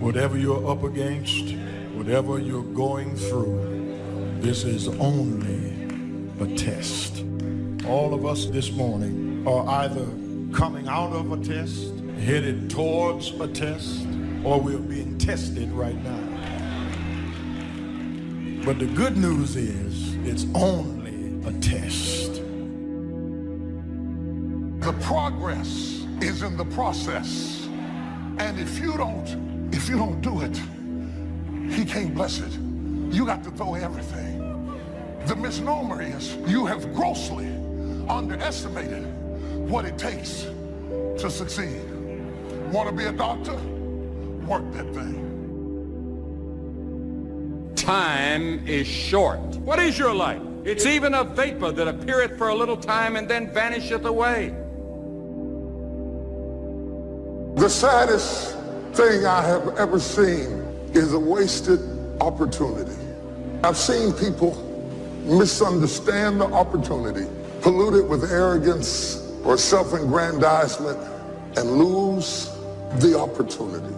Whatever you're up against, whatever you're going through, this is only a test. All of us this morning are either coming out of a test, headed towards a test, or we're being tested right now. But the good news is it's only a test. The progress is in the process. And if you don't do it, he can't bless it. You got to throw everything. The misnomer is you have grossly underestimated what it takes to succeed. Want to be a doctor? Work that thing. Time is short. What is your life? It's even a vapor that appeareth for a little time and then vanisheth away. The saddest thing I have ever seen is a wasted opportunity. I've seen people misunderstand the opportunity, pollute it with arrogance or self-aggrandizement, and lose the opportunity.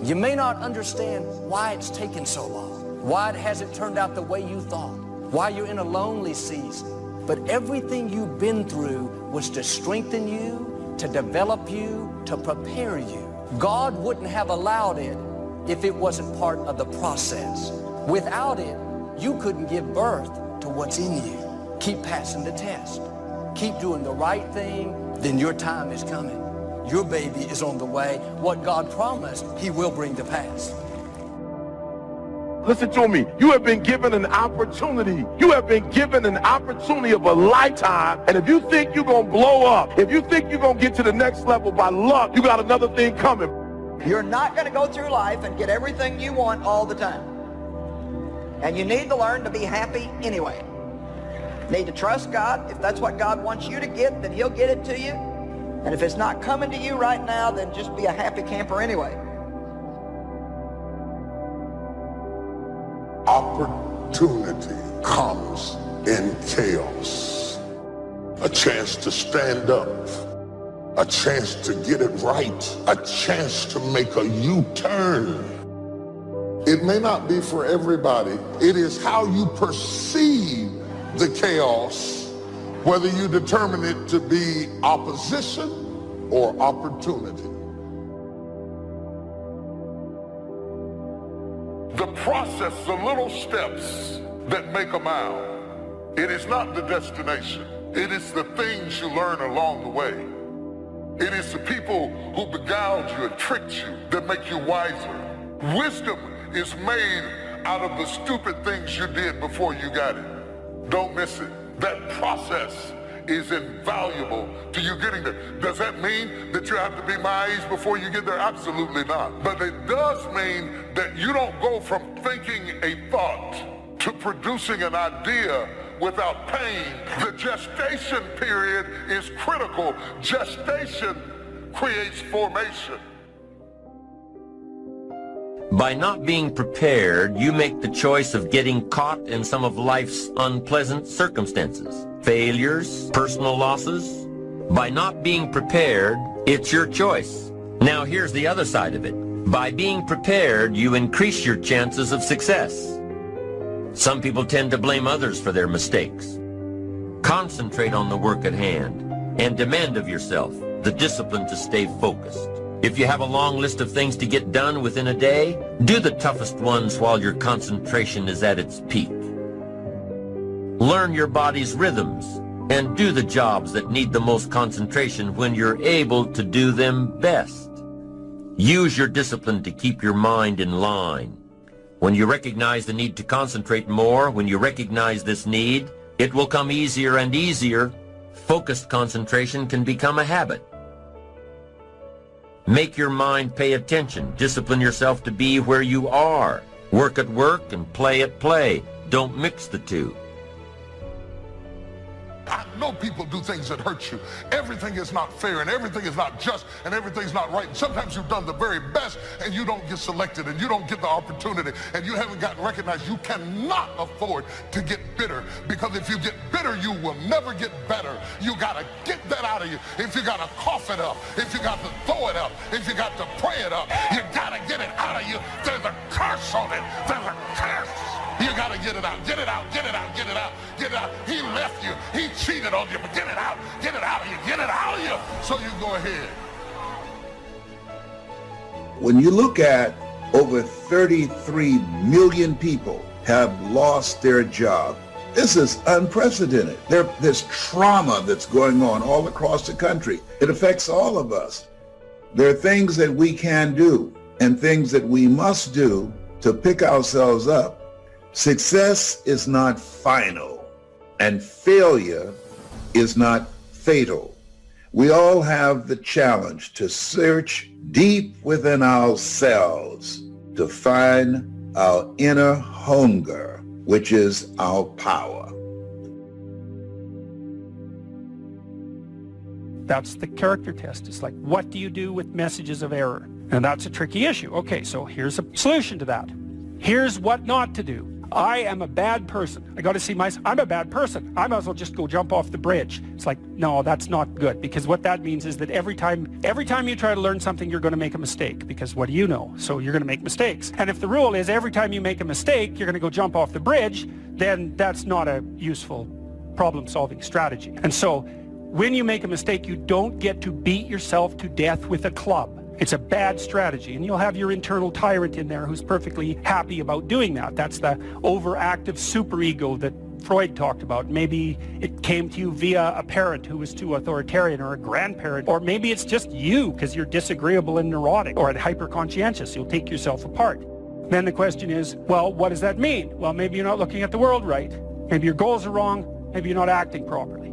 You may not understand why it's taken so long, why it hasn't turned out the way you thought, why you're in a lonely season, but everything you've been through was to strengthen you, to develop you, to prepare you. God wouldn't have allowed it if it wasn't part of the process. Without it, you couldn't give birth to what's in you. Keep passing the test. Keep doing the right thing, then your time is coming. Your baby is on the way. What God promised, he will bring to pass. Listen to me. You have been given an opportunity. You have been given an opportunity of a lifetime. And if you think you're going to blow up, if you think you're going to get to the next level by luck, you got another thing coming. You're not going to go through life and get everything you want all the time. And you need to learn to be happy anyway. You need to trust God. If that's what God wants you to get, then he'll get it to you. And if it's not coming to you right now, then just be a happy camper anyway. Opportunity comes in chaos. A chance to stand up. A chance to get it right. A chance to make a U-turn. It may not be for everybody. It is how you perceive the chaos, whether you determine it to be opposition or opportunity. The process, the little steps that make a mile. It is not the destination. It is the things you learn along the way. It is the people who beguiled you and tricked you that make you wiser. Wisdom is made out of the stupid things you did before you got it. Don't miss it. That process is invaluable to you getting there. Does that mean that you have to be my age before you get there? Absolutely not. But it does mean that you don't go from thinking a thought to producing an idea without pain. The gestation period is critical. Gestation creates formation. By not being prepared, you make the choice of getting caught in some of life's unpleasant circumstances, failures, personal losses. By not being prepared, it's your choice. Now here's the other side of it. By being prepared, you increase your chances of success. Some people tend to blame others for their mistakes. Concentrate on the work at hand and demand of yourself the discipline to stay focused. If you have a long list of things to get done within a day, do the toughest ones while your concentration is at its peak. Learn your body's rhythms and do the jobs that need the most concentration when you're able to do them best. Use your discipline to keep your mind in line. When you recognize the need to concentrate more, when you recognize this need, it will come easier and easier. Focused concentration can become a habit. Make your mind pay attention. Discipline yourself to be where you are. Work at work and play at play. Don't mix the two. I know people do things that hurt you. Everything is not fair, and everything is not just, and everything's not right. And sometimes you've done the very best, and you don't get selected, and you don't get the opportunity, and you haven't gotten recognized. You cannot afford to get bitter, because if you get bitter, you will never get better. You got to get that out of you. If you got to cough it up, if you got to throw it up, if you got to pray it up, you got to get it out of you. There's a curse on it. There's a curse. You got to get it out. Get it out. Get it out. Get it out. Get it out. He left you. He cheated on you, but get it out. Get it out of you. Get it out of you. So you go ahead. When you look at over 33 million people have lost their job, this is unprecedented. There's trauma that's going on all across the country. It affects all of us. There are things that we can do and things that we must do to pick ourselves up. Success is not final, and failure is not fatal. We all have the challenge to search deep within ourselves to find our inner hunger, which is our power. That's the character test. It's like, what do you do with messages of error? And that's a tricky issue. Okay, so here's a solution to that. Here's what not to do. I am a bad person. I got to see myself. I'm a bad person. I might as well just go jump off the bridge. It's like, no, that's not good, because what that means is that every time you try to learn something, you're going to make a mistake, because what do you know? So you're going to make mistakes. And if the rule is every time you make a mistake, you're going to go jump off the bridge, then that's not a useful problem-solving strategy. And so when you make a mistake, you don't get to beat yourself to death with a club. It's a bad strategy, and you'll have your internal tyrant in there who's perfectly happy about doing that. That's the overactive superego that Freud talked about. Maybe it came to you via a parent who was too authoritarian, or a grandparent, or maybe it's just you because you're disagreeable and neurotic or hyper-conscientious. You'll take yourself apart. Then the question is, well, what does that mean? Well, maybe you're not looking at the world right. Maybe your goals are wrong. Maybe you're not acting properly.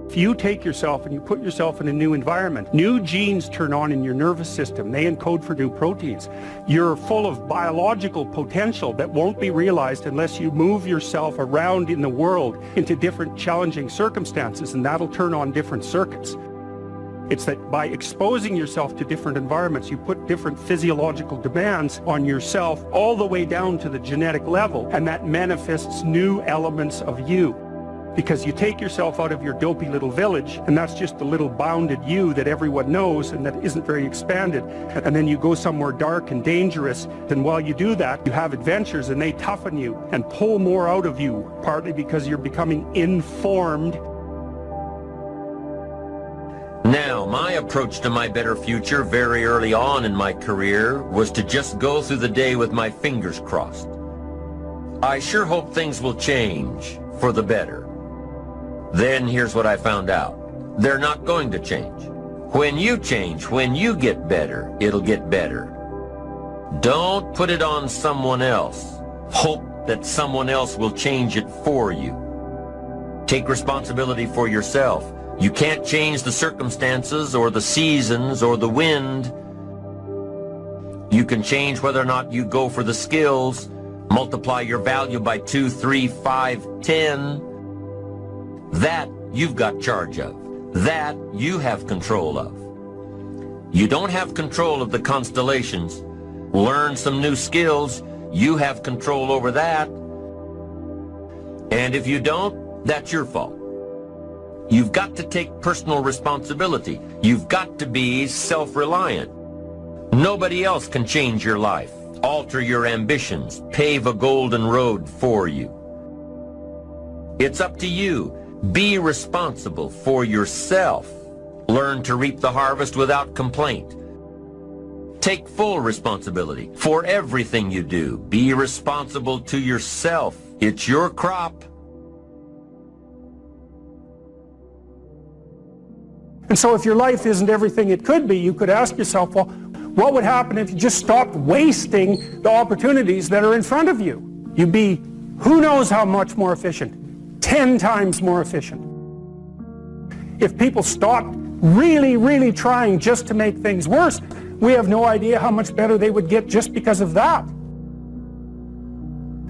If you take yourself and you put yourself in a new environment, new genes turn on in your nervous system. They encode for new proteins. You're full of biological potential that won't be realized unless you move yourself around in the world into different challenging circumstances, and that'll turn on different circuits. It's that by exposing yourself to different environments, you put different physiological demands on yourself all the way down to the genetic level, and that manifests new elements of you. Because you take yourself out of your dopey little village, and that's just the little bounded you that everyone knows and that isn't very expanded, and then you go somewhere dark and dangerous, and while you do that, you have adventures, and they toughen you and pull more out of you, partly because you're becoming informed. Now, my approach to my better future very early on in my career was to just go through the day with my fingers crossed. I sure hope things will change for the better. Then here's what I found out. They're not going to change. When you change, when you get better, it'll get better. Don't put it on someone else. Hope that someone else will change it for you. Take responsibility for yourself. You can't change the circumstances or the seasons or the wind. You can change whether or not you go for the skills, multiply your value by 2, 3, 5, 10. That you've got charge of. That you have control of. You don't have control of the constellations. Learn some new skills. You have control over that. And if you don't, that's your fault. You've got to take personal responsibility. You've got to be self-reliant. Nobody else can change your life, alter your ambitions, pave a golden road for you. It's up to you. Be responsible for yourself. Learn to reap the harvest without complaint. Take full responsibility for everything you do. Be responsible to yourself. It's your crop. And so if your life isn't everything it could be, you could ask yourself, well, what would happen if you just stopped wasting the opportunities that are in front of you? You'd be, who knows how much more efficient? 10 times more efficient. If people stopped really trying just to make things worse, we have no idea how much better they would get just because of that.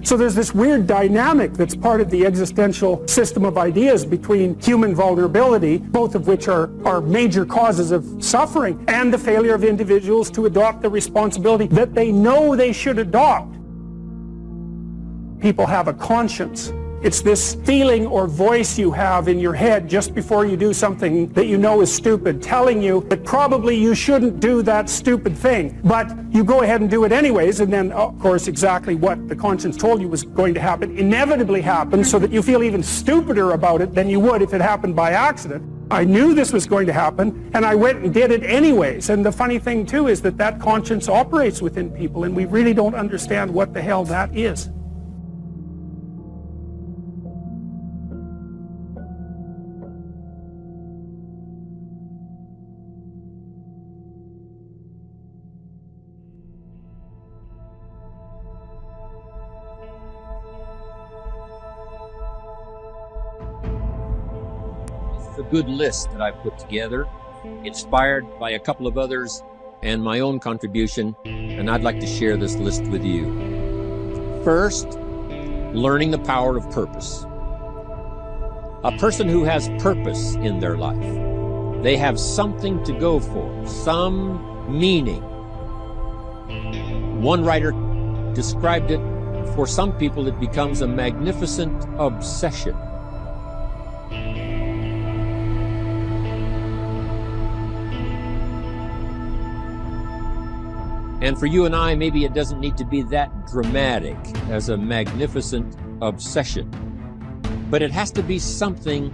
So there's this weird dynamic that's part of the existential system of ideas between human vulnerability, both of which are major causes of suffering, and the failure of individuals to adopt the responsibility that they know they should adopt. People have a conscience. It's this feeling or voice you have in your head just before you do something that you know is stupid, telling you that probably you shouldn't do that stupid thing, but you go ahead and do it anyways, and then, of course, exactly what the conscience told you was going to happen inevitably happens, so that you feel even stupider about it than you would if it happened by accident. I knew this was going to happen, and I went and did it anyways. And the funny thing, too, is that that conscience operates within people, and we really don't understand what the hell that is. A good list that I put together, inspired by a couple of others and my own contribution, and I'd like to share this list with you. First, learning the power of purpose. A person who has purpose in their life, they have something to go for, some meaning. One writer described it, for some people it becomes a magnificent obsession. And for you and I, maybe it doesn't need to be that dramatic as a magnificent obsession. But it has to be something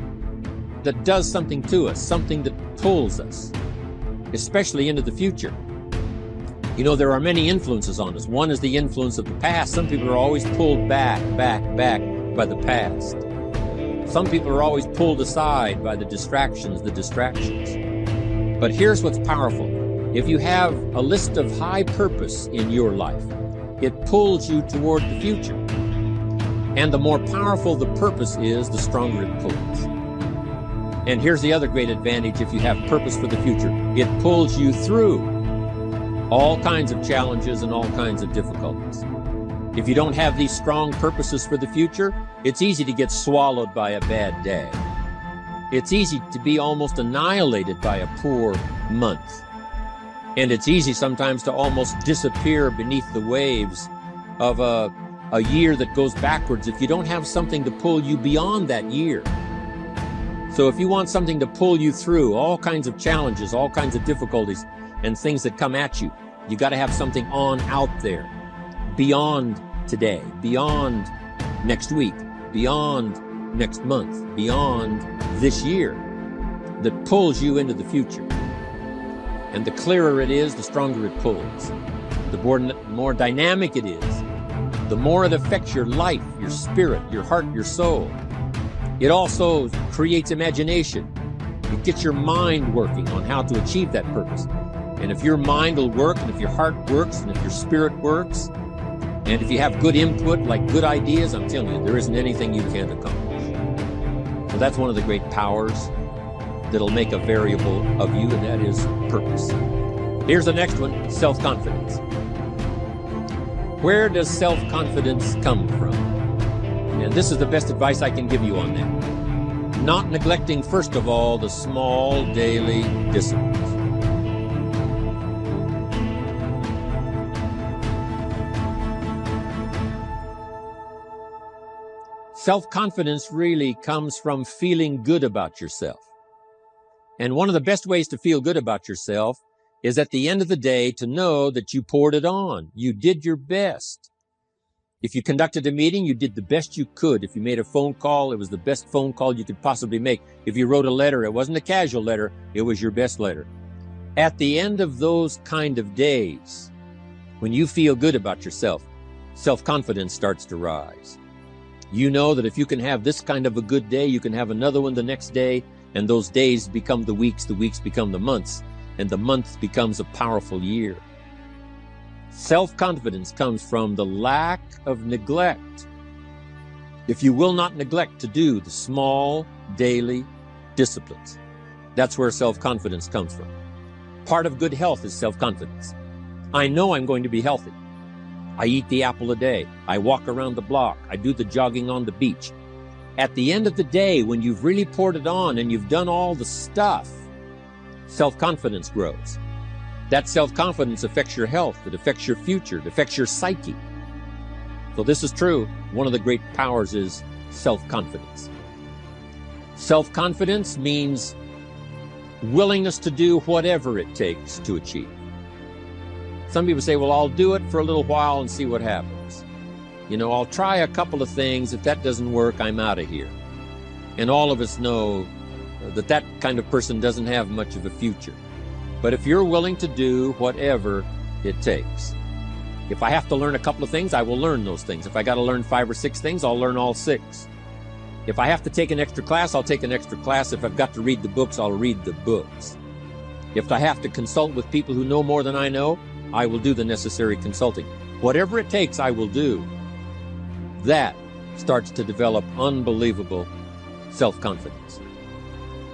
that does something to us, something that pulls us, especially into the future. You know, there are many influences on us. One is the influence of the past. Some people are always pulled back by the past. Some people are always pulled aside by the distractions. But here's what's powerful. If you have a list of high purpose in your life, it pulls you toward the future. And the more powerful the purpose is, the stronger it pulls. And here's the other great advantage if you have purpose for the future. It pulls you through all kinds of challenges and all kinds of difficulties. If you don't have these strong purposes for the future, it's easy to get swallowed by a bad day. It's easy to be almost annihilated by a poor month. And it's easy sometimes to almost disappear beneath the waves of a year that goes backwards if you don't have something to pull you beyond that year. So if you want something to pull you through all kinds of challenges, all kinds of difficulties, and things that come at you, you got to have something on out there, beyond today, beyond next week, beyond next month, beyond this year, that pulls you into the future. And the clearer it is, the stronger it pulls. The more dynamic it is, the more it affects your life, your spirit, your heart, your soul. It also creates imagination. It gets your mind working on how to achieve that purpose. And if your mind will work, and if your heart works, and if your spirit works, and if you have good input, like good ideas, I'm telling you, there isn't anything you can't accomplish. So that's one of the great powers that'll make a variable of you, and that is purpose. Here's the next one, self-confidence. Where does self-confidence come from? And this is the best advice I can give you on that. Not neglecting, first of all, the small daily disciplines. Self-confidence really comes from feeling good about yourself. And one of the best ways to feel good about yourself is at the end of the day to know that you poured it on. You did your best. If you conducted a meeting, you did the best you could. If you made a phone call, it was the best phone call you could possibly make. If you wrote a letter, it wasn't a casual letter, it was your best letter. At the end of those kind of days, when you feel good about yourself, self-confidence starts to rise. You know that if you can have this kind of a good day, you can have another one the next day, and those days become the weeks become the months, and the month becomes a powerful year. Self-confidence comes from the lack of neglect. If you will not neglect to do the small daily disciplines, that's where self-confidence comes from. Part of good health is self-confidence. I know I'm going to be healthy. I eat the apple a day. I walk around the block. I do the jogging on the beach. At the end of the day, when you've really poured it on and you've done all the stuff, self-confidence grows. That self-confidence affects your health. It affects your future. It affects your psyche. So this is true. One of the great powers is self-confidence. Self-confidence means willingness to do whatever it takes to achieve. Some people say, well, I'll do it for a little while and see what happens. You know, I'll try a couple of things. If that doesn't work, I'm out of here. And all of us know that that kind of person doesn't have much of a future. But if you're willing to do whatever it takes, if I have to learn a couple of things, I will learn those things. If I got to learn 5 or 6 things, I'll learn all 6. If I have to take an extra class, I'll take an extra class. If I've got to read the books, I'll read the books. If I have to consult with people who know more than I know, I will do the necessary consulting. Whatever it takes, I will do. That starts to develop unbelievable self-confidence.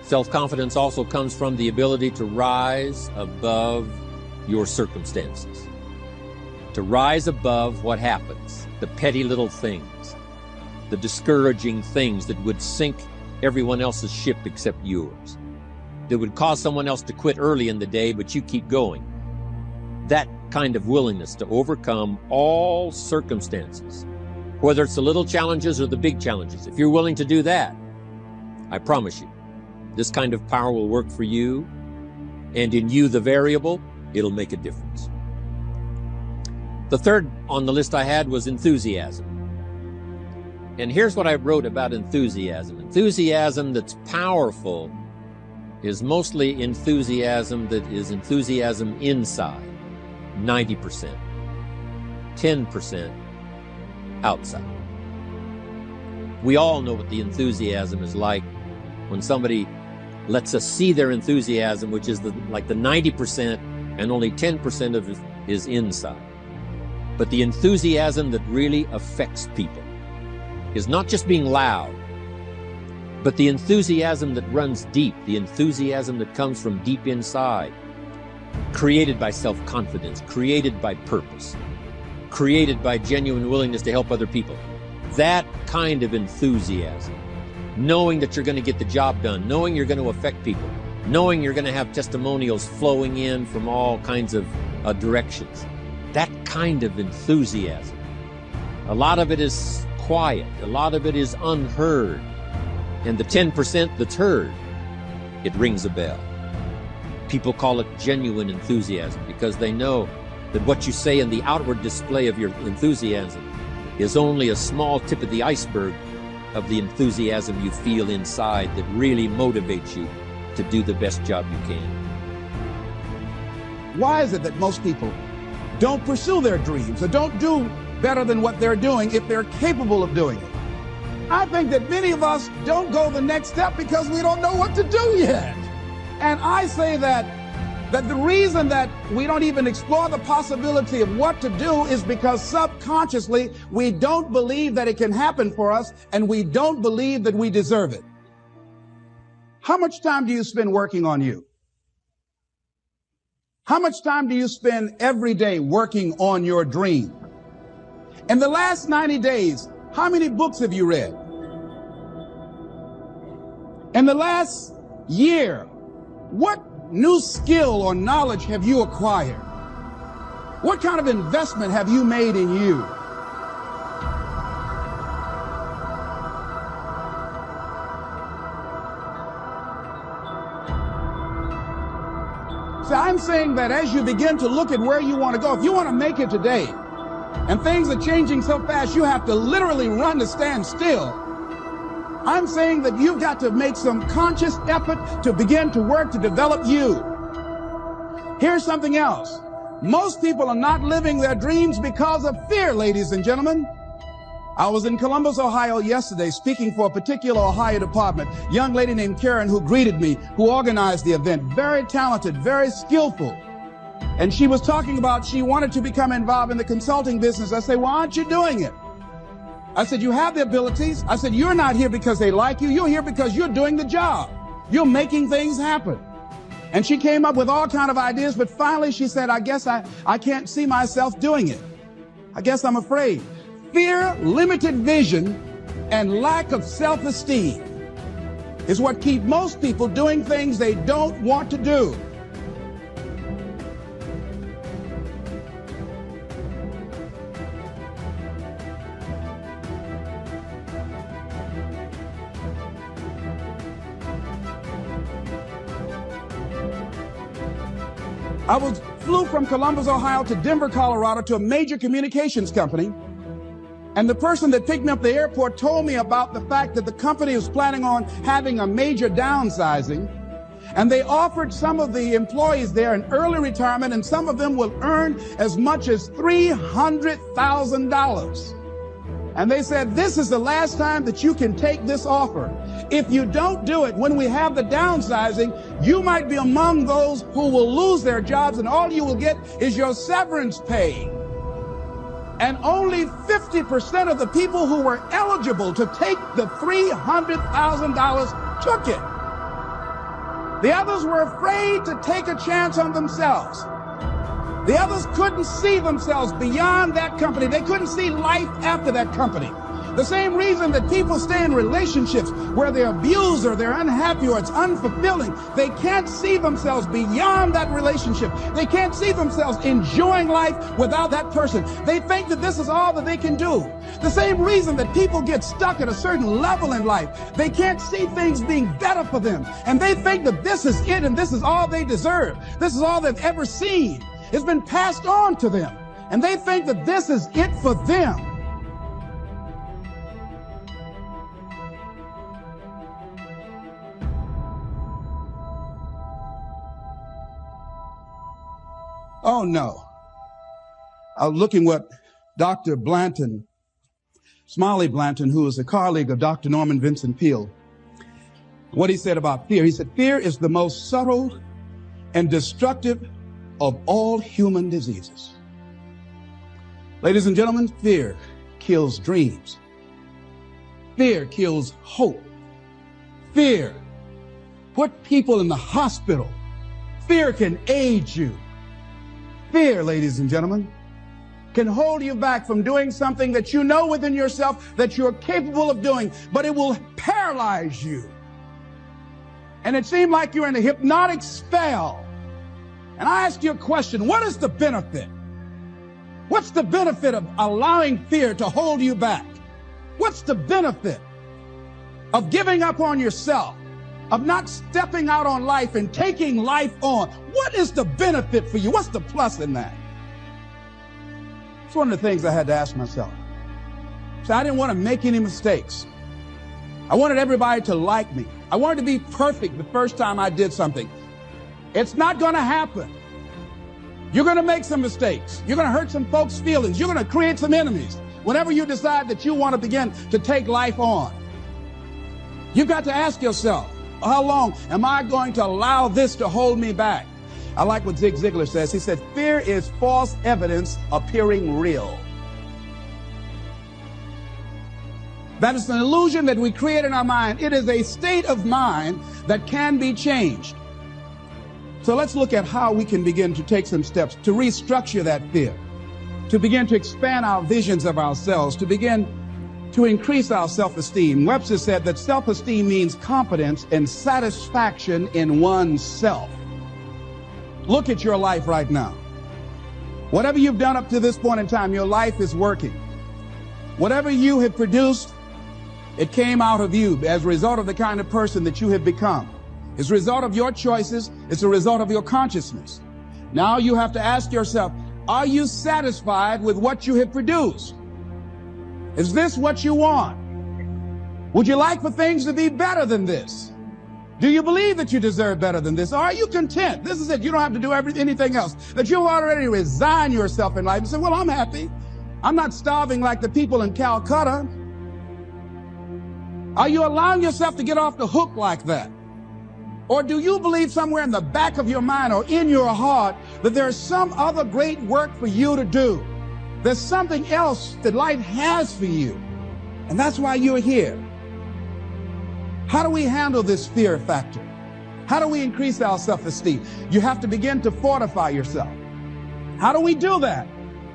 Self-confidence also comes from the ability to rise above your circumstances, to rise above what happens, the petty little things, the discouraging things that would sink everyone else's ship except yours, that would cause someone else to quit early in the day, but you keep going. That kind of willingness to overcome all circumstances, whether it's the little challenges or the big challenges. If you're willing to do that, I promise you, this kind of power will work for you, and in you, the variable, it'll make a difference. The third on the list I had was enthusiasm. And here's what I wrote about enthusiasm. Enthusiasm that's powerful is mostly enthusiasm that is enthusiasm inside, 90%, 10% outside. We all know what the enthusiasm is like when somebody lets us see their enthusiasm, which is like the 90%, and only 10% of it is inside. But the enthusiasm that really affects people is not just being loud, but the enthusiasm that runs deep, the enthusiasm that comes from deep inside, created by self-confidence, created by purpose, created by genuine willingness to help other people. That kind of enthusiasm, knowing that you're going to get the job done, knowing you're going to affect people, knowing you're going to have testimonials flowing in from all kinds of directions. That kind of enthusiasm. A lot of it is quiet. A lot of it is unheard. And the 10% that's heard, it rings a bell. People call it genuine enthusiasm because they know that what you say in the outward display of your enthusiasm is only a small tip of the iceberg of the enthusiasm you feel inside that really motivates you to do the best job you can. Why is it that most people don't pursue their dreams or don't do better than what they're doing if they're capable of doing it? I think that many of us don't go the next step because we don't know what to do yet. And I say that the reason that we don't even explore the possibility of what to do is because subconsciously we don't believe that it can happen for us, and we don't believe that we deserve it. How much time do you spend working on you? How much time do you spend every day working on your dream? In the last 90 days, how many books have you read? In the last year, what new skill or knowledge have you acquired? What kind of investment have you made in you? So I'm saying that as you begin to look at where you want to go, if you want to make it today, and things are changing so fast, you have to literally run to stand still. I'm saying that you've got to make some conscious effort to begin to work to develop you. Here's something else. Most people are not living their dreams because of fear, ladies and gentlemen. I was in Columbus, Ohio yesterday speaking for a particular Ohio department. Young lady named Karen who greeted me, who organized the event. Very talented, very skillful. And she was talking about she wanted to become involved in the consulting business. I said, why aren't you doing it? I said, you have the abilities. I said, you're not here because they like you. You're here because you're doing the job. You're making things happen. And she came up with all kinds of ideas, but finally she said, I guess I can't see myself doing it. I guess I'm afraid. Fear, limited vision, and lack of self-esteem is what keep most people doing things they don't want to do. I flew from Columbus, Ohio to Denver, Colorado to a major communications company. And the person that picked me up at the airport told me about the fact that the company was planning on having a major downsizing. And they offered some of the employees there an early retirement, and some of them will earn as much as $300,000. And they said, this is the last time that you can take this offer. If you don't do it, when we have the downsizing, you might be among those who will lose their jobs, and all you will get is your severance pay. And only 50% of the people who were eligible to take the $300,000 took it. The others were afraid to take a chance on themselves. The others couldn't see themselves beyond that company. They couldn't see life after that company. The same reason that people stay in relationships where they're abused or they're unhappy or it's unfulfilling. They can't see themselves beyond that relationship. They can't see themselves enjoying life without that person. They think that this is all that they can do. The same reason that people get stuck at a certain level in life. They can't see things being better for them. And they think that this is it and this is all they deserve. This is all they've ever seen. It's been passed on to them. And they think that this is it for them. Oh, no. I was looking what Dr. Blanton, Smiley Blanton, who is a colleague of Dr. Norman Vincent Peale, what he said about fear. He said, fear is the most subtle and destructive of all human diseases. Ladies and gentlemen, fear kills dreams. Fear kills hope. Fear put people in the hospital. Fear can age you. Fear, ladies and gentlemen, can hold you back from doing something that you know within yourself that you're capable of doing, but it will paralyze you. And it seemed like you're in a hypnotic spell. And I ask you a question, what is the benefit? What's the benefit of allowing fear to hold you back? What's the benefit of giving up on yourself, of not stepping out on life and taking life on? What is the benefit for you? What's the plus in that? It's one of the things I had to ask myself. So I didn't want to make any mistakes. I wanted everybody to like me. I wanted to be perfect the first time I did something. It's not going to happen. You're going to make some mistakes. You're going to hurt some folks' feelings. You're going to create some enemies whenever you decide that you want to begin to take life on. You've got to ask yourself, how long am I going to allow this to hold me back? I like what Zig Ziglar says. He said, fear is false evidence appearing real. That is an illusion that we create in our mind. It is a state of mind that can be changed. So let's look at how we can begin to take some steps to restructure that fear, to begin to expand our visions of ourselves, to begin to increase our self-esteem. Webster said that self-esteem means competence and satisfaction in oneself. Look at your life right now. Whatever you've done up to this point in time, your life is working. Whatever you have produced, it came out of you as a result of the kind of person that you have become. It's a result of your choices. It's a result of your consciousness. Now you have to ask yourself, are you satisfied with what you have produced? Is this what you want? Would you like for things to be better than this? Do you believe that you deserve better than this? Or are you content? This is it. You don't have to do anything else. That you've already resigned yourself in life and say, well, I'm happy. I'm not starving like the people in Calcutta. Are you allowing yourself to get off the hook like that? Or do you believe somewhere in the back of your mind or in your heart that there's some other great work for you to do? There's something else that life has for you. And that's why you're here. How do we handle this fear factor? How do we increase our self-esteem? You have to begin to fortify yourself. How do we do that?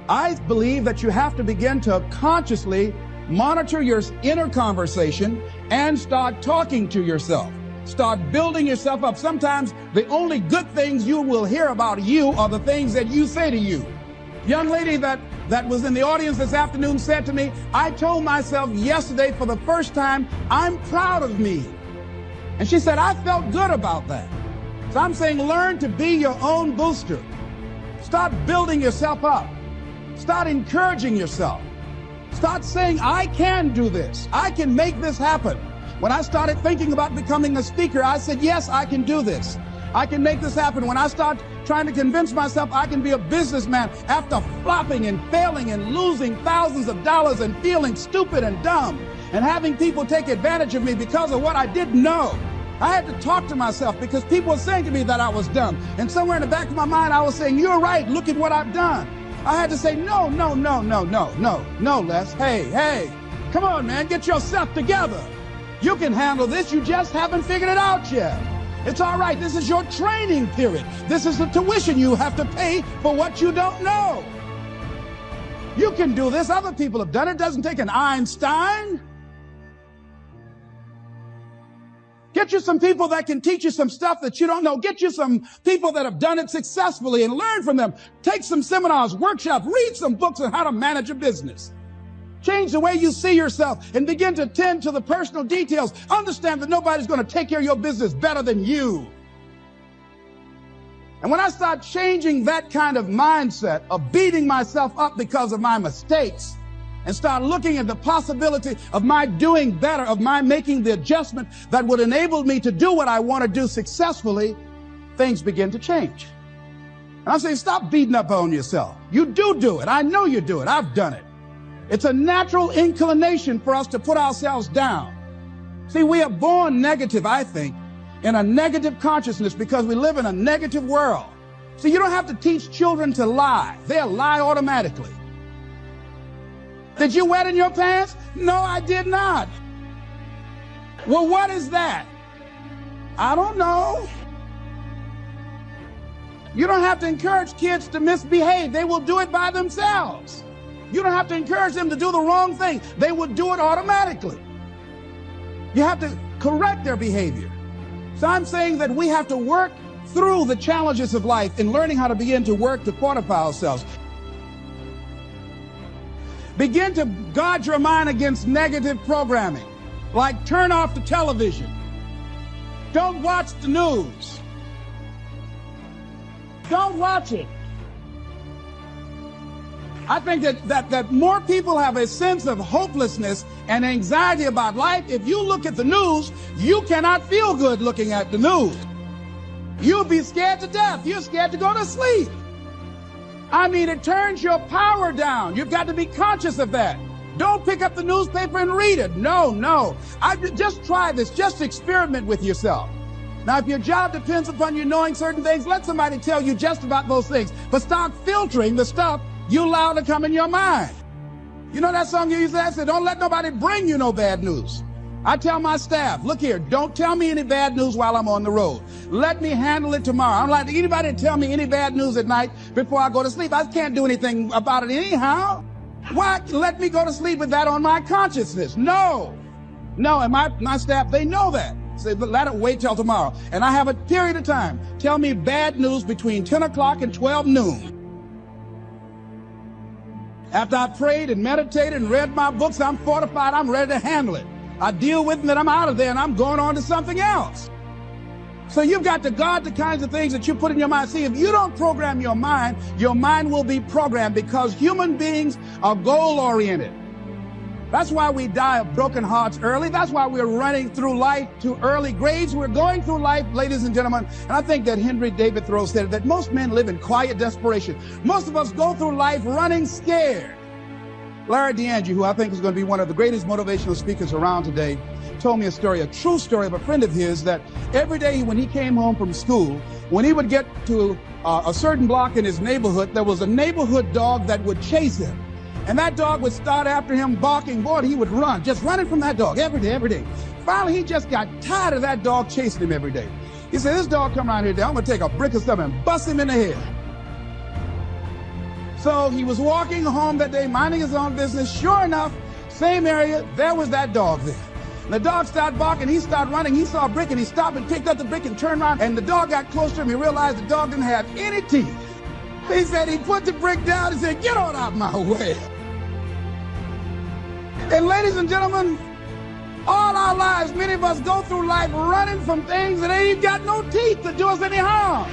I believe that you have to begin to consciously monitor your inner conversation and start talking to yourself. Start building yourself up. Sometimes the only good things you will hear about you are the things that you say to you. Young lady that was in the audience this afternoon said to me, I told myself yesterday for the first time, I'm proud of me. And she said, I felt good about that. So I'm saying learn to be your own booster. Start building yourself up. Start encouraging yourself. Start saying, I can do this. I can make this happen. When I started thinking about becoming a speaker, I said, yes, I can do this. I can make this happen. When I start trying to convince myself I can be a businessman after flopping and failing and losing thousands of dollars and feeling stupid and dumb and having people take advantage of me because of what I didn't know. I had to talk to myself because people were saying to me that I was dumb. And somewhere in the back of my mind, I was saying, you're right. Look at what I've done. I had to say, no, Les. Hey, come on, man. Get yourself together. You can handle this. You just haven't figured it out yet. It's all right. This is your training period. This is the tuition you have to pay for what you don't know. You can do this. Other people have done it. It doesn't take an Einstein. Get you some people that can teach you some stuff that you don't know. Get you some people that have done it successfully and learn from them. Take some seminars, workshops, read some books on how to manage a business. Change the way you see yourself and begin to tend to the personal details. Understand that nobody's going to take care of your business better than you. And when I start changing that kind of mindset of beating myself up because of my mistakes and start looking at the possibility of my doing better, of my making the adjustment that would enable me to do what I want to do successfully, things begin to change. And I'm saying, stop beating up on yourself. You do it. I know you do it. I've done it. It's a natural inclination for us to put ourselves down. See, we are born negative, I think, in a negative consciousness because we live in a negative world. See, you don't have to teach children to lie. They'll lie automatically. Did you wet in your pants? No, I did not. Well, what is that? I don't know. You don't have to encourage kids to misbehave. They will do it by themselves. You don't have to encourage them to do the wrong thing. They will do it automatically. You have to correct their behavior. So I'm saying that we have to work through the challenges of life in learning how to begin to work to fortify ourselves. Begin to guard your mind against negative programming, like turn off the television. Don't watch the news. Don't watch it. I think that more people have a sense of hopelessness and anxiety about life. If you look at the news, you cannot feel good looking at the news. You'll be scared to death. You're scared to go to sleep. I mean, it turns your power down. You've got to be conscious of that. Don't pick up the newspaper and read it. No. Just try this. Just experiment with yourself. Now, if your job depends upon you knowing certain things, let somebody tell you just about those things. But start filtering the stuff you allow to come in your mind. You know that song you used to say, don't let nobody bring you no bad news. I tell my staff, look here, don't tell me any bad news while I'm on the road. Let me handle it tomorrow. I don't like anybody to tell me any bad news at night before I go to sleep. I can't do anything about it anyhow. Why let me go to sleep with that on my consciousness? No, and my staff, they know that. Say, let it wait till tomorrow. And I have a period of time. Tell me bad news between 10 o'clock and 12 noon. After I prayed and meditated and read my books, I'm fortified, I'm ready to handle it. I deal with it and I'm out of there and I'm going on to something else. So you've got to guard the kinds of things that you put in your mind. See, if you don't program your mind will be programmed because human beings are goal-oriented. That's why we die of broken hearts early. That's why we're running through life to early graves. We're going through life, ladies and gentlemen. And I think that Henry David Thoreau said that most men live in quiet desperation. Most of us go through life running scared. Larry DeAngie, who I think is going to be one of the greatest motivational speakers around today, told me a story, a true story of a friend of his, that every day when he came home from school, when he would get to a certain block in his neighborhood, there was a neighborhood dog that would chase him. And that dog would start after him barking. Boy, he would run, just running from that dog every day. Finally, he just got tired of that dog chasing him every day. He said, this dog come around here today, I'm going to take a brick or something and bust him in the head. So he was walking home that day, minding his own business. Sure enough, same area, there was that dog there. And the dog started barking, he started running, he saw a brick and he stopped and picked up the brick and turned around, and the dog got close to him. He realized the dog didn't have any teeth. He said he put the brick down and said, "Get on out of my way." And ladies and gentlemen, all our lives, many of us go through life running from things that ain't got no teeth to do us any harm.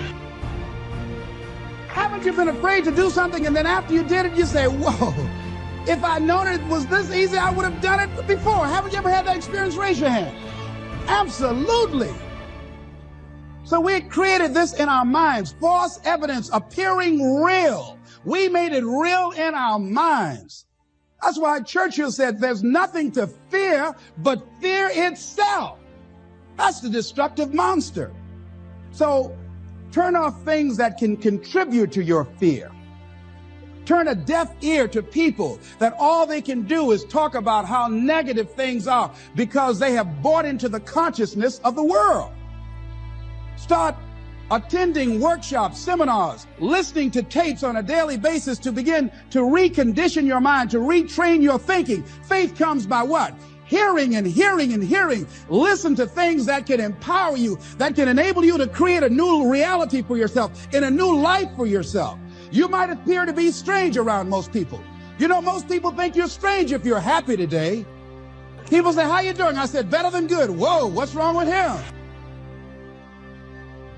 Haven't you been afraid to do something and then after you did it, you say, "Whoa, if I'd known it was this easy, I would have done it before"? Haven't you ever had that experience? Raise your hand. Absolutely. So we created this in our minds, false evidence appearing real. We made it real in our minds. That's why Churchill said there's nothing to fear but fear itself. That's the destructive monster. So turn off things that can contribute to your fear. Turn a deaf ear to people that all they can do is talk about how negative things are because they have bought into the consciousness of the world. Start attending workshops, seminars, listening to tapes on a daily basis to begin to recondition your mind, to retrain your thinking. Faith comes by what? Hearing and hearing and hearing. Listen to things that can empower you, that can enable you to create a new reality for yourself, in a new life for yourself. You might appear to be strange around most people. You know, most people think you're strange if you're happy today. People say, "How you doing?" I said, "Better than good." Whoa, what's wrong with him?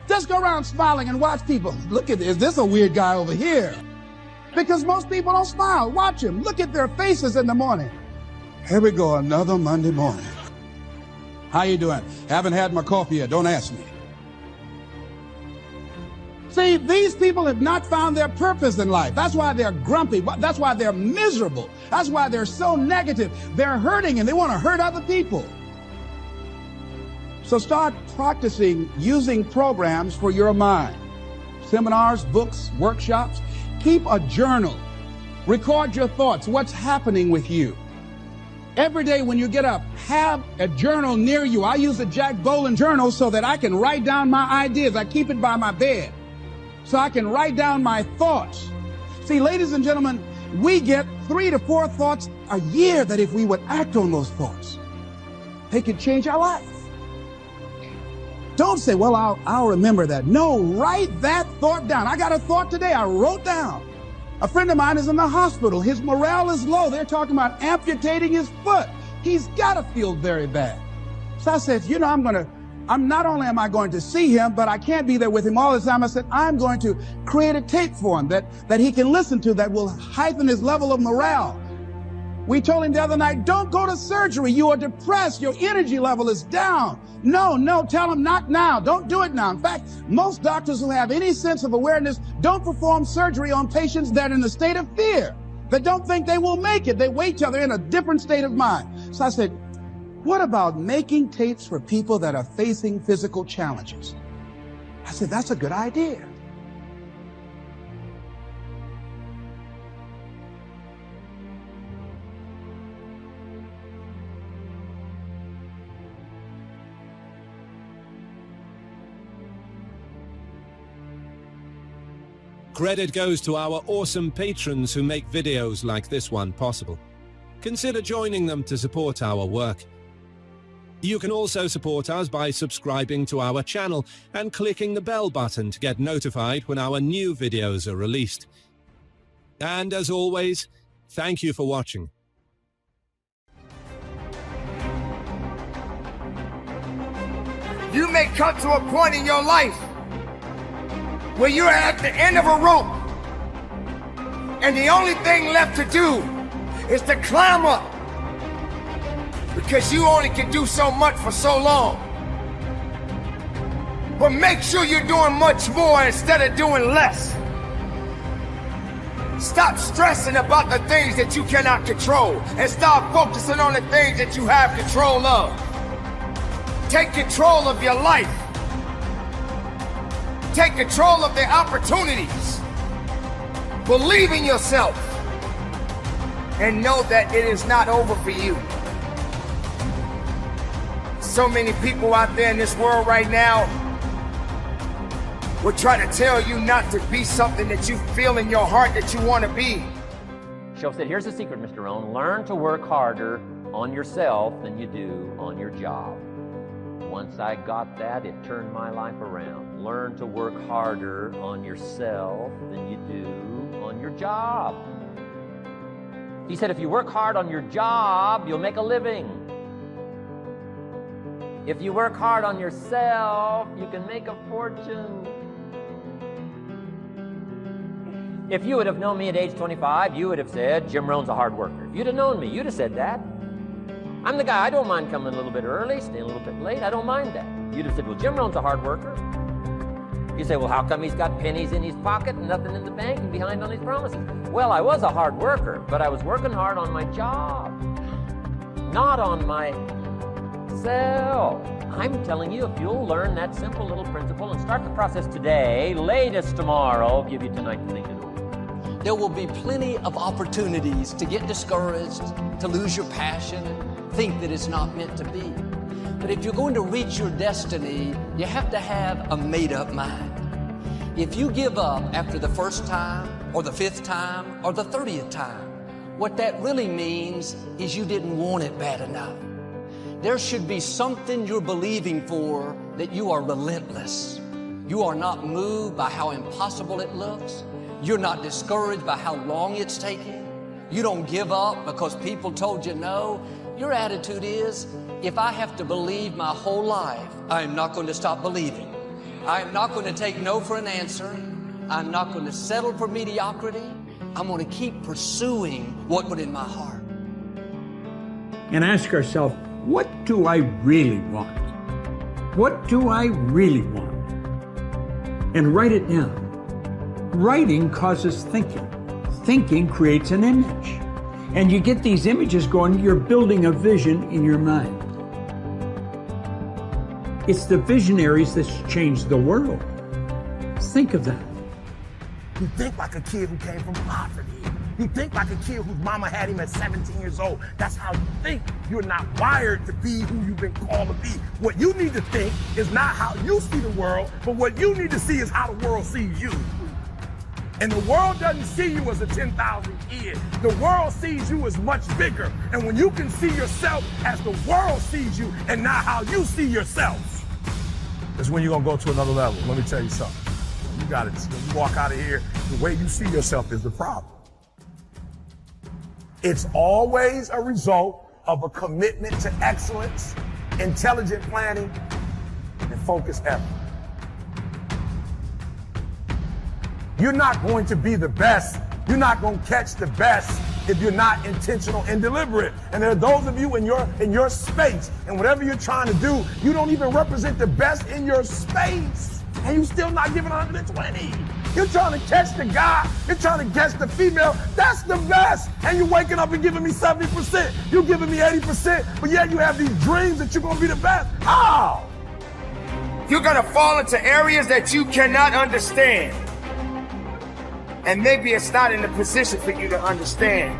Just go around smiling and watch people. Look at, is this a weird guy over here? Because most people don't smile. Watch them. Look at their faces in the morning. Here we go, another Monday morning. How you doing? Haven't had my coffee yet. Don't ask me. See, these people have not found their purpose in life. That's why they're grumpy. That's why they're miserable. That's why they're so negative. They're hurting and they want to hurt other people. So start practicing using programs for your mind. Seminars, books, workshops. Keep a journal. Record your thoughts. What's happening with you? Every day when you get up, have a journal near you. I use a Jack Boland journal so that I can write down my ideas. I keep it by my bed so I can write down my thoughts. See, ladies and gentlemen, we get 3 to 4 thoughts a year that if we would act on those thoughts, they could change our life. Don't say, "Well, I'll remember that." No, write that thought down. I got a thought today I wrote down. A friend of mine is in the hospital. His morale is low. They're talking about amputating his foot. He's got to feel very bad. So I said, you know, not only am I going to see him, but I can't be there with him all the time. I said, I'm going to create a tape for him that he can listen to that will heighten his level of morale. We told him the other night, don't go to surgery. You are depressed. Your energy level is down. No, tell him not now. Don't do it now. In fact, most doctors who have any sense of awareness don't perform surgery on patients that are in a state of fear, that don't think they will make it. They wait till they're in a different state of mind. So I said, what about making tapes for people that are facing physical challenges? I said, that's a good idea. Credit goes to our awesome patrons who make videos like this one possible. Consider joining them to support our work. You can also support us by subscribing to our channel and clicking the bell button to get notified when our new videos are released. And as always, thank you for watching. You may come to a point in your life where you're at the end of a rope and the only thing left to do is to climb up, because you only can do so much for so long. But make sure you're doing much more instead of doing less. Stop stressing about the things that you cannot control and start focusing on the things that you have control of. Take control of your life. Take control of the opportunities. Believe in yourself. And know that it is not over for you. So many people out there in this world right now will try to tell you not to be something that you feel in your heart that you want to be. Show said, here's the secret, Mr. Rohn. Learn to work harder on yourself than you do on your job. Once I got that, it turned my life around. Learn to work harder on yourself than you do on your job. He said, if you work hard on your job, you'll make a living. If you work hard on yourself, you can make a fortune. If you would have known me at age 25, you would have said, Jim Rohn's a hard worker. If you'd have known me, you'd have said that. I'm the guy, I don't mind coming a little bit early, staying a little bit late, I don't mind that. You'd have said, well, Jim Rohn's a hard worker. You say, well, how come he's got pennies in his pocket and nothing in the bank and behind on his promises? Well, I was a hard worker, but I was working hard on my job, not on myself. I'm telling you, if you'll learn that simple little principle and start the process today, latest tomorrow, I'll give you tonight to think it over. There will be plenty of opportunities to get discouraged, to lose your passion, and think that it's not meant to be. But if you're going to reach your destiny, you have to have a made-up mind. If you give up after the first time, or the 5th time, or the 30th time, what that really means is you didn't want it bad enough. There should be something you're believing for that you are relentless. You are not moved by how impossible it looks. You're not discouraged by how long it's taking. You don't give up because people told you no. Your attitude is, if I have to believe my whole life, I am not going to stop believing. I am not going to take no for an answer. I'm not going to settle for mediocrity. I'm going to keep pursuing what put in my heart. And ask ourselves, what do I really want? What do I really want? And write it down. Writing causes thinking. Thinking creates an image. And you get these images going, you're building a vision in your mind. It's the visionaries that changed the world. Think of that. You think like a kid who came from poverty. You think like a kid whose mama had him at 17 years old. That's how you think. You're not wired to be who you've been called to be. What you need to think is not how you see the world, but what you need to see is how the world sees you. And the world doesn't see you as a 10,000 kid. The world sees you as much bigger. And when you can see yourself as the world sees you and not how you see yourself, that's when you're going to go to another level. Let me tell you something. You got it. When you walk out of here, the way you see yourself is the problem. It's always a result of a commitment to excellence, intelligent planning, and focused effort. You're not going to be the best. You're not going to catch the best if you're not intentional and deliberate. And there are those of you in your space, and whatever you're trying to do, you don't even represent the best in your space, and you're still not giving 120. You're trying to catch the guy, you're trying to catch the female, that's the best. And you're waking up and giving me 70%. You're giving me 80%, but yet you have these dreams that you're going to be the best. How? You're going to fall into areas that you cannot understand. And maybe it's not in the position for you to understand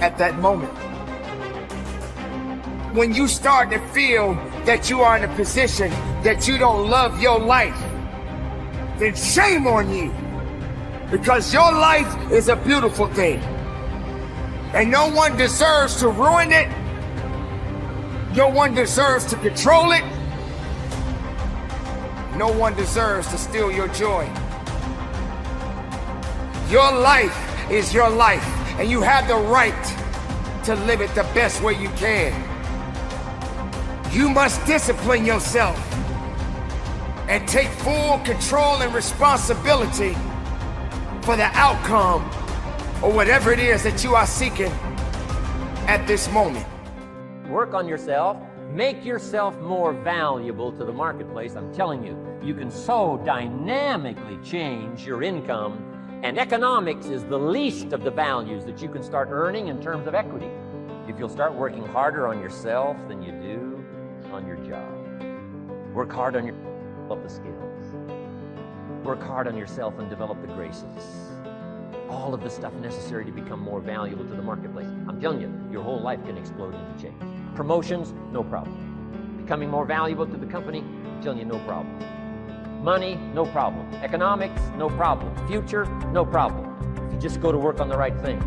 at that moment. When you start to feel that you are in a position that you don't love your life, then shame on you. Because your life is a beautiful thing. And no one deserves to ruin it. No one deserves to control it. No one deserves to steal your joy. Your life is your life, and you have the right to live it the best way you can. You must discipline yourself and take full control and responsibility for the outcome or whatever it is that you are seeking at this moment. Work on yourself. Make yourself more valuable to the marketplace. I'm telling you, you can so dynamically change your income. And economics is the least of the values that you can start earning in terms of equity if you'll start working harder on yourself than you do on your job. Work hard on develop the skills. Work hard on yourself and develop the graces. All of the stuff necessary to become more valuable to the marketplace. I'm telling you, your whole life can explode into change. Promotions, no problem. Becoming more valuable to the company, I'm telling you, no problem. Money, no problem. Economics, no problem. Future, no problem. If you just go to work on the right thing.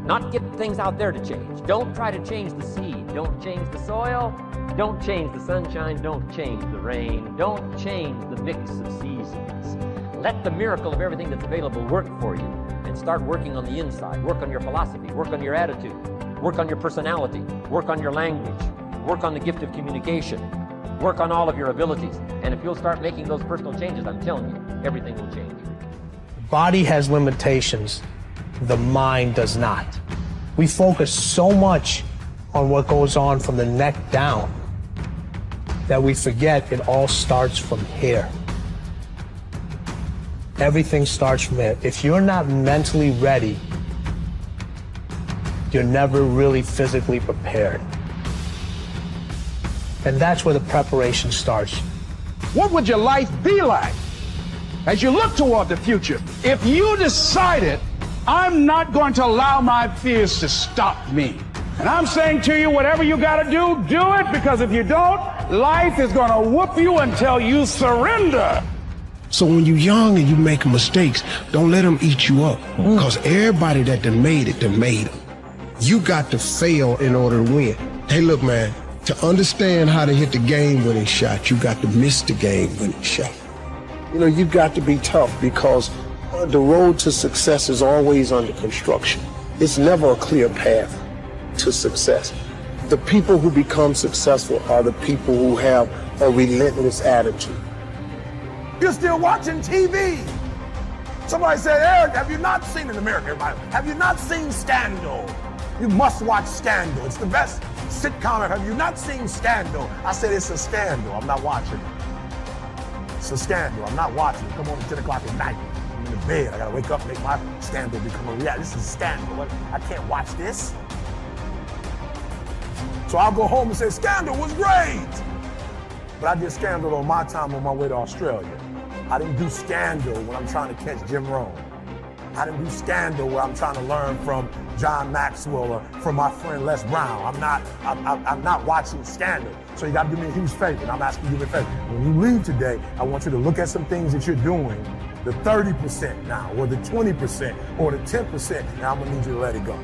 Not get things out there to change. Don't try to change the seed. Don't change the soil. Don't change the sunshine. Don't change the rain. Don't change the mix of seasons. Let the miracle of everything that's available work for you, and start working on the inside. Work on your philosophy. Work on your attitude. Work on your personality. Work on your language. Work on the gift of communication. Work on all of your abilities. And if you'll start making those personal changes, I'm telling you, everything will change. The body has limitations. The mind does not. We focus so much on what goes on from the neck down that we forget it all starts from here. Everything starts from here. If you're not mentally ready, you're never really physically prepared. And that's where the preparation starts. What would your life be like as you look toward the future if you decided, I'm not going to allow my fears to stop me? And I'm saying to you, whatever you got to do it, because if you don't, life is going to whoop you until you surrender. So when you're young and you make mistakes, don't let them eat you up. Because everybody that done made it, done made them. You got to fail in order to win. Hey, look, man, to understand how to hit the game-winning shot, you got to miss the game-winning shot. You know, you got to be tough, because the road to success is always under construction. It's never a clear path to success. The people who become successful are the people who have a relentless attitude. You're still watching TV. Somebody said, Eric, have you not seen in America, everybody? Have you not seen Scandal? You must watch Scandal. It's the best sitcom ever. Have you not seen Scandal? I said, it's a scandal. I'm not watching it. It's a scandal. I'm not watching it. Come on at 10 o'clock at night. I'm in the bed. I got to wake up and make my scandal become a reality. This is Scandal. I can't watch this. So I'll go home and say, Scandal was great. But I did Scandal on my time on my way to Australia. I didn't do Scandal when I'm trying to catch Jim Rohn. I didn't do Scandal where I'm trying to learn from John Maxwell or from my friend Les Brown. I'm not watching Scandal. So you got to do me a huge favor. And I'm asking you a favor. When you leave today, I want you to look at some things that you're doing, the 30% now, or the 20%, or the 10%, and I'm going to need you to let it go.